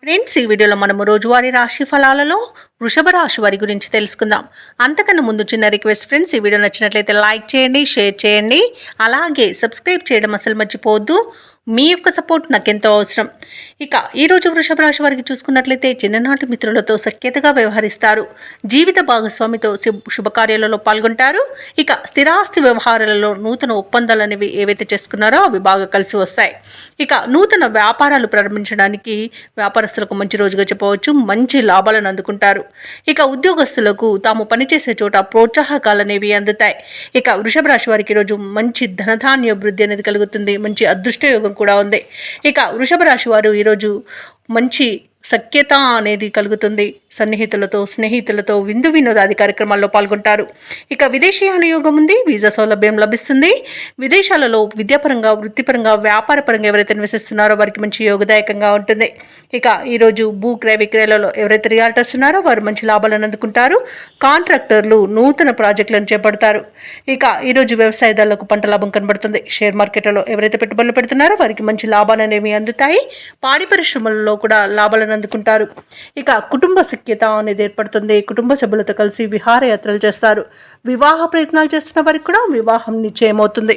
Friends, ఈ వీడియోలో మనము రోజువారీ రాశి ఫలాలలో వృషభ రాశి వారి గురించి తెలుసుకుందాం. అంతకన్నా ముందు చిన్న రిక్వెస్ట్ ఫ్రెండ్స్, ఈ వీడియో నచ్చినట్లయితే లైక్ చేయండి, షేర్ చేయండి, అలాగే సబ్స్క్రైబ్ చేయడం అసలు మర్చిపోవద్దు. మీ యొక్క సపోర్ట్ నాకెంతో అవసరం. ఇక ఈరోజు వృషభ రాశి వారికి చూసుకున్నట్లయితే చిన్ననాటి మిత్రులతో సఖ్యతగా వ్యవహరిస్తారు. జీవిత భాగస్వామితో శుభకార్యాలలో పాల్గొంటారు. ఇక స్థిరాస్తి వ్యవహారాలలో నూతన ఒప్పందాలు అనేవి ఏవైతే చేసుకున్నారో అవి బాగా కలిసి వస్తాయి. ఇక నూతన వ్యాపారాలు ప్రారంభించడానికి వ్యాపారస్తులకు మంచి రోజుగా చెప్పవచ్చు. మంచి లాభాలను అందుకుంటారు. ఇక ఉద్యోగస్తులకు తాము పనిచేసే చోట ప్రోత్సాహకాలు అనేవి అందుతాయి. ఇక వృషభ రాశి వారికి ఈరోజు మంచి ధనధాన్యాభివృద్ధి అనేది కలుగుతుంది. మంచి అదృష్టయోగం కూడా ఉంది. ఇక వృషభ రాశి వారు ఈరోజు మంచి సఖ్యత అనేది కలుగుతుంది. సన్నిహితులతో స్నేహితులతో విందు వినోదాది కార్యక్రమాల్లో పాల్గొంటారు. ఇక విదేశీయాన యోగం ఉంది. వీసా సౌలభ్యం లభిస్తుంది. విదేశాలలో విద్యాపరంగా, వృత్తిపరంగా, వ్యాపారపరంగా ఎవరైతే నివసిస్తున్నారో వారికి మంచి యోగదాయకంగా ఉంటుంది. ఇక ఈరోజు భూ క్రయ విక్రయాలలో ఎవరైతే రియాల్టర్స్ ఉన్నారో వారు మంచి లాభాలను అందుకుంటారు. కాంట్రాక్టర్లు నూతన ప్రాజెక్టులను చేపడతారు. ఇక ఈరోజు వ్యవసాయదారులకు పంట లాభం కనబడుతుంది. షేర్ మార్కెట్లలో ఎవరైతే పెట్టుబడులు పెడుతున్నారో వారికి మంచి లాభాలు అనేవి అందుతాయి. పాడి పరిశ్రమలలో కూడా లాభాలను అందుకుంటారు. ఇక కుటుంబ సఖ్యత అనేది ఏర్పడుతుంది. కుటుంబ సభ్యులతో కలిసి విహారయాత్రలు చేస్తారు. వివాహ ప్రయత్నాలు చేస్తున్న వారికి కూడా వివాహం నిశ్చయమవుతుంది.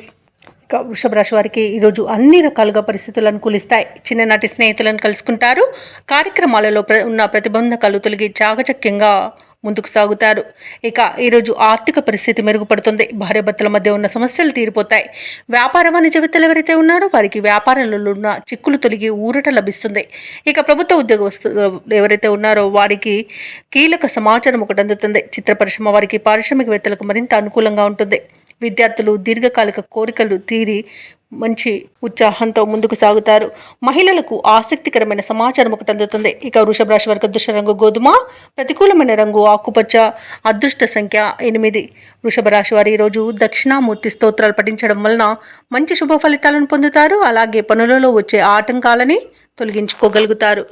ఇక వృషభ రాశి వారికి ఈరోజు అన్ని రకాలుగా పరిస్థితులు అనుకూలిస్తాయి. చిన్ననాటి స్నేహితులను కలుసుకుంటారు. కార్యక్రమాలలో ఉన్న ప్రతిబంధకాలు తొలగి చాకచక్యంగా ముందుకు సాగుతారు. ఇక ఈరోజు ఆర్థిక పరిస్థితి మెరుగుపడుతుంది. భార్యాభర్తల మధ్య ఉన్న సమస్యలు తీరిపోతాయి. వ్యాపార వాణిజ్యవేత్తలు ఎవరైతే ఉన్నారో వారికి వ్యాపారాలలో ఉన్న చిక్కులు తొలగి ఊరట లభిస్తుంది. ఇక ప్రభుత్వ ఉద్యోగస్తులు ఎవరైతే ఉన్నారో వారికి కీలక సమాచారం ఒకటి అందుతుంది. చిత్ర పరిశ్రమ వారికి పారిశ్రామికవేత్తలకు మరింత అనుకూలంగా ఉంటుంది. విద్యార్థులు దీర్ఘకాలిక కోరికలు తీరి మంచి ఉత్సాహంతో ముందుకు సాగుతారు. మహిళలకు ఆసక్తికరమైన సమాచారం ఒకటి అందుతుంది. ఇక వృషభ రాశి వారికి అదృష్ట రంగు గోధుమ, ప్రతికూలమైన రంగు ఆకుపచ్చ, అదృష్ట సంఖ్య 8. వృషభ రాశి వారు ఈరోజు దక్షిణామూర్తి స్తోత్రాలు పఠించడం వలన మంచి శుభ ఫలితాలను పొందుతారు. అలాగే పనులలో వచ్చే ఆటంకాలని తొలగించుకోగలుగుతారు.